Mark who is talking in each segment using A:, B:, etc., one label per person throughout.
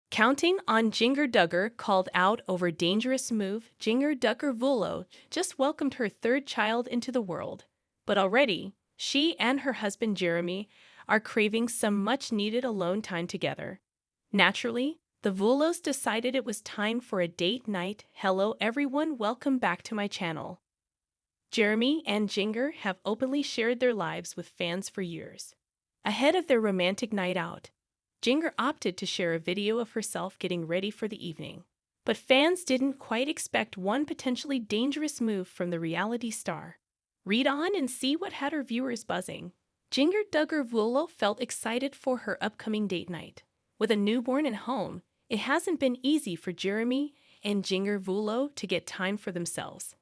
A: Counting on Jinger Duggar called out over dangerous move. Jinger Duggar Vuolo just welcomed her third child into the world. But already, she and her husband Jeremy are craving some much-needed alone time together. Naturally, the Vuolos decided it was time for a date night. Hello everyone, welcome back to my channel. Jeremy and Jinger have openly shared their lives with fans for years. Ahead of their romantic night out, Jinger opted to share a video of herself getting ready for the evening. But fans didn't quite expect one potentially dangerous move from the reality star. Read on and see what had her viewers buzzing. Jinger Duggar Vuolo felt excited for her upcoming date night. With a newborn at home, it hasn't been easy for Jeremy and Jinger Vuolo to get time for themselves.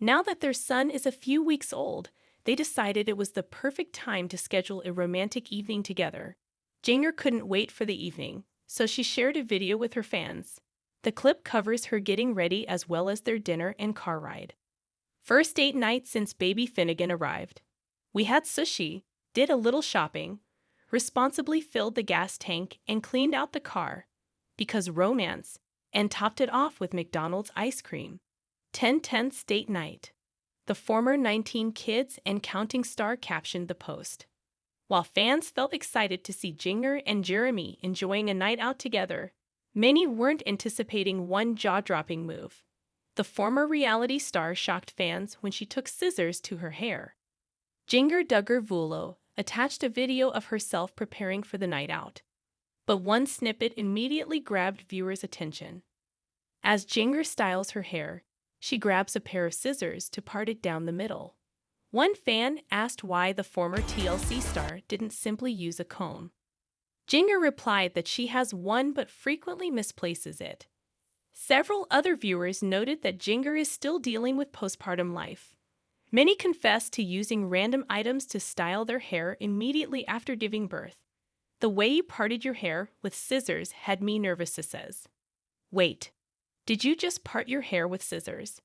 A: Now that their son is a few weeks old, they decided it was the perfect time to schedule a romantic evening together. Jinger couldn't wait for the evening, so she shared a video with her fans. The clip covers her getting ready as well as their dinner and car ride. First date night since baby Finnegan arrived. We had sushi, did a little shopping, responsibly filled the gas tank and cleaned out the car, because romance, and topped it off with McDonald's ice cream. 10/10 date night. The former 19 kids and counting star captioned the post. While fans felt excited to see Jinger and Jeremy enjoying a night out together, many weren't anticipating one jaw-dropping move. The former reality star shocked fans when she took scissors to her hair. Jinger Duggar Vuolo attached a video of herself preparing for the night out. But one snippet immediately grabbed viewers' attention. As Jinger styles her hair, she grabs a pair of scissors to part it down the middle. One fan asked why the former TLC star didn't simply use a comb. Jinger replied that she has one but frequently misplaces it. Several other viewers noted that Jinger is still dealing with postpartum life. Many confessed to using random items to style their hair immediately after giving birth. The way you parted your hair with scissors had me nervous, she says. Wait. Did you just part your hair with scissors?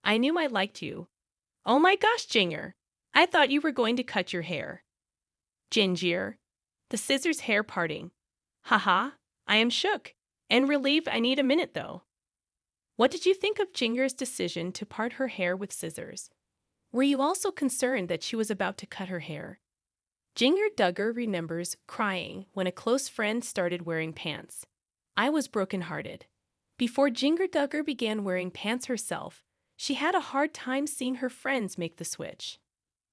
A: I knew I liked you. Oh my gosh, Jinger! I thought you were going to cut your hair. Jinger. The scissors hair parting. Haha, I am shook and relieved. I need a minute though. What did you think of Jinger's decision to part her hair with scissors? Were you also concerned that she was about to cut her hair? Jinger Duggar remembers crying when a close friend started wearing pants. I was brokenhearted. Before Jinger Duggar began wearing pants herself, she had a hard time seeing her friends make the switch.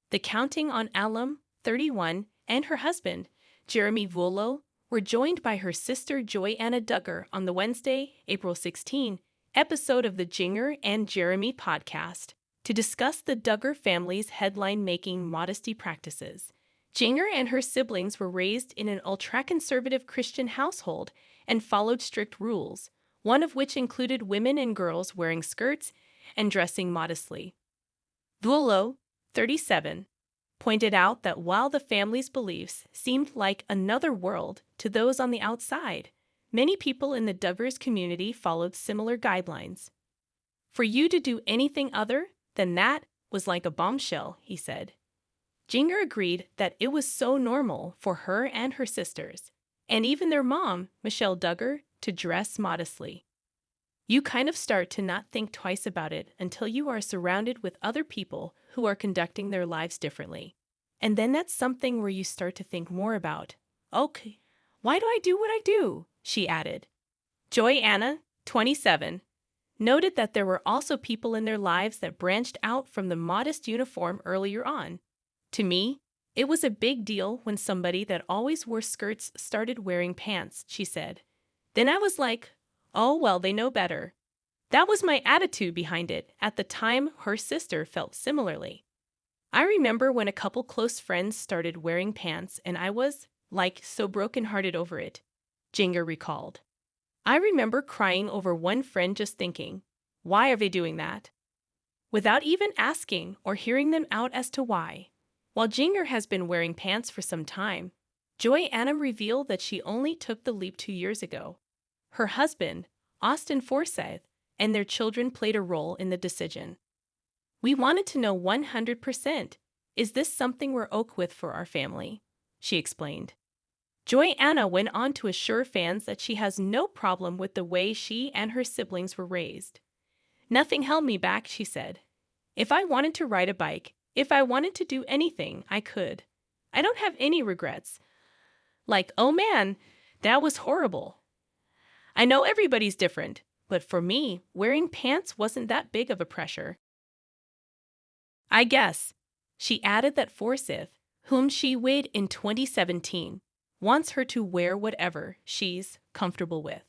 A: The Counting on alum, 31, and her husband, Jeremy Vuolo, were joined by her sister Joy-Anna Duggar on the Wednesday, April 16, episode of the Jinger and Jeremy podcast to discuss the Duggar family's headline-making modesty practices. Jinger and her siblings were raised in an ultra-conservative Christian household and followed strict rules, one of which included women and girls wearing skirts and dressing modestly. Vuolo, 37, pointed out that while the family's beliefs seemed like another world to those on the outside, many people in the Duggars community followed similar guidelines. For you to do anything other than that was like a bombshell, he said. Jinger agreed that it was so normal for her and her sisters, and even their mom, Michelle Duggar, to dress modestly. You kind of start to not think twice about it until you are surrounded with other people who are conducting their lives differently. And then that's something where you start to think more about, okay, why do I do what I do? She added. Joy-Anna, 27, noted that there were also people in their lives that branched out from the modest uniform earlier on. To me, it was a big deal when somebody that always wore skirts started wearing pants, she said. Then I was like, oh, well, they know better. That was my attitude behind it. At the time, her sister felt similarly. I remember when a couple close friends started wearing pants and I was, like, so brokenhearted over it, Jinger recalled. I remember crying over one friend just thinking, why are they doing that? Without even asking or hearing them out as to why. While Jinger has been wearing pants for some time, Joy-Anna revealed that she only took the leap 2 years ago. Her husband, Austin Forsyth, and their children played a role in the decision. We wanted to know 100%, is this something we're okay with for our family? She explained. Joy-Anna went on to assure fans that she has no problem with the way she and her siblings were raised. "Nothing held me back," she said. "If I wanted to ride a bike, if I wanted to do anything, I could. I don't have any regrets. Like, oh man, that was horrible. I know everybody's different, but for me, wearing pants wasn't that big of a pressure. I guess." She added that Forsyth, whom she weighed in 2017, wants her to wear whatever she's comfortable with.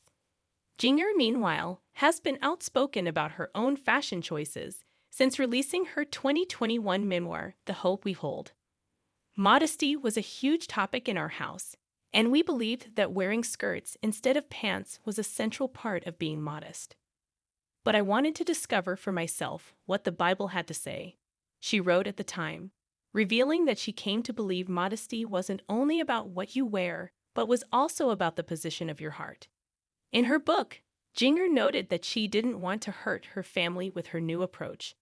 A: Jinger, meanwhile, has been outspoken about her own fashion choices since releasing her 2021 memoir, The Hope We Hold. Modesty was a huge topic in our house, and we believed that wearing skirts instead of pants was a central part of being modest. "But I wanted to discover for myself what the Bible had to say," she wrote at the time, revealing that she came to believe modesty wasn't only about what you wear, but was also about the position of your heart. In her book, Jinger noted that she didn't want to hurt her family with her new approach.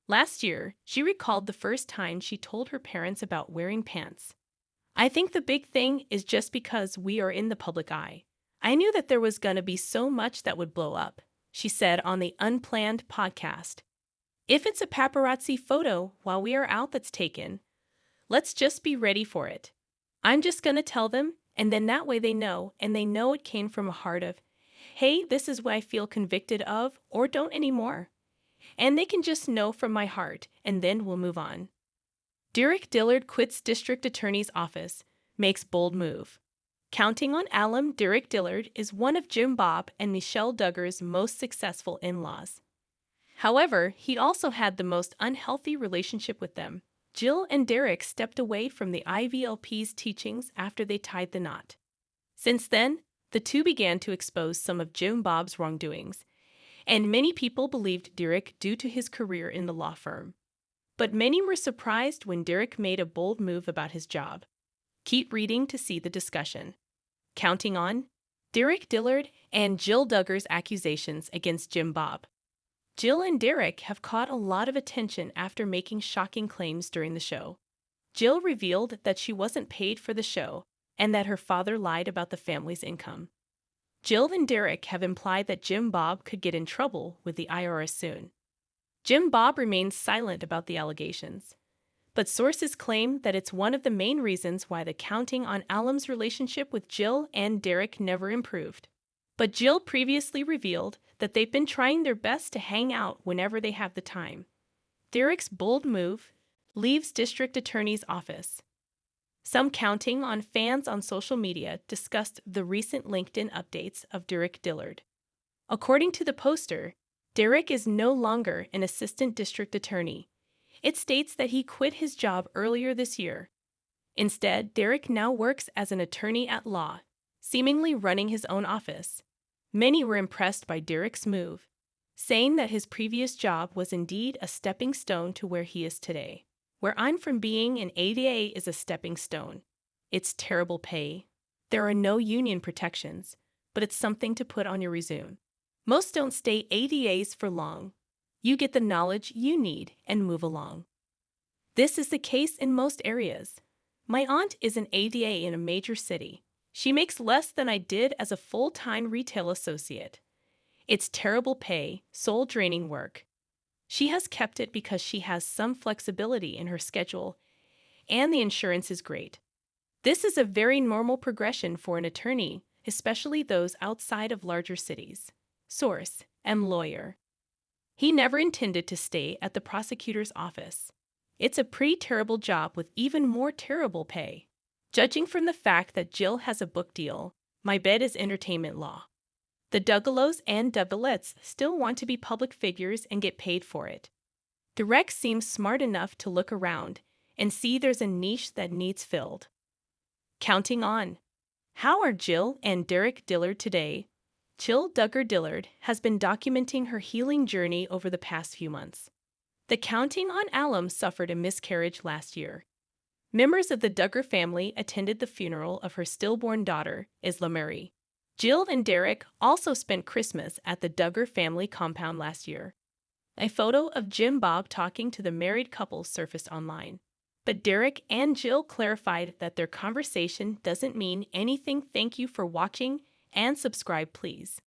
A: Last year, she recalled the first time she told her parents about wearing pants. "I think the big thing is just because we are in the public eye. I knew that there was going to be so much that would blow up," she said on the Unplanned podcast. "If it's a paparazzi photo while we are out that's taken, let's just be ready for it. I'm just going to tell them, and then that way they know, and they know it came from a heart of, hey, this is what I feel convicted of, or don't anymore. And they can just know from my heart, and then we'll move on." Derek Dillard quits district attorney's office, makes bold move. Counting on alum, Derek Dillard is one of Jim Bob and Michelle Duggar's most successful in-laws. However, he also had the most unhealthy relationship with them. Jill and Derek stepped away from the IVLP's teachings after they tied the knot. Since then, the two began to expose some of Jim Bob's wrongdoings, and many people believed Derek due to his career in the law firm. But many were surprised when Derek made a bold move about his job. Keep reading to see the discussion. Counting on Derek Dillard and Jill Duggar's accusations against Jim Bob. Jill and Derek have caught a lot of attention after making shocking claims during the show. Jill revealed that she wasn't paid for the show and that her father lied about the family's income. Jill and Derek have implied that Jim Bob could get in trouble with the IRS soon. Jim Bob remains silent about the allegations, but sources claim that it's one of the main reasons why the Counting on Alum's relationship with Jill and Derek never improved. But Jill previously revealed that they've been trying their best to hang out whenever they have the time. Derek's bold move leaves district attorney's office. Some Counting on fans on social media discussed the recent LinkedIn updates of Derek Dillard. According to the poster, Derek is no longer an assistant district attorney. It states that he quit his job earlier this year. Instead, Derek now works as an attorney at law, seemingly running his own office. Many were impressed by Derek's move, saying that his previous job was indeed a stepping stone to where he is today. "Where I'm from, being an ADA is a stepping stone. It's terrible pay. There are no union protections, but it's something to put on your resume. Most don't stay ADAs for long. You get the knowledge you need and move along. This is the case in most areas. My aunt is an ADA in a major city. She makes less than I did as a full-time retail associate. It's terrible pay, soul-draining work. She has kept it because she has some flexibility in her schedule, and the insurance is great. This is a very normal progression for an attorney, especially those outside of larger cities." Source: M. Lawyer. He never intended to stay at the prosecutor's office. It's a pretty terrible job with even more terrible pay. Judging from the fact that Jill has a book deal, my bet is entertainment law. The Duggalos and Duggalettes still want to be public figures and get paid for it. Derek seems smart enough to look around and see there's a niche that needs filled. Counting on. How are Jill and Derek Dillard today? Jill Duggar Dillard has been documenting her healing journey over the past few months. The Counting on alum suffered a miscarriage last year. Members of the Duggar family attended the funeral of her stillborn daughter, Isla Marie. Jill and Derek also spent Christmas at the Duggar family compound last year. A photo of Jim Bob talking to the married couple surfaced online. But Derek and Jill clarified that their conversation doesn't mean anything. Thank you for watching and subscribe, please.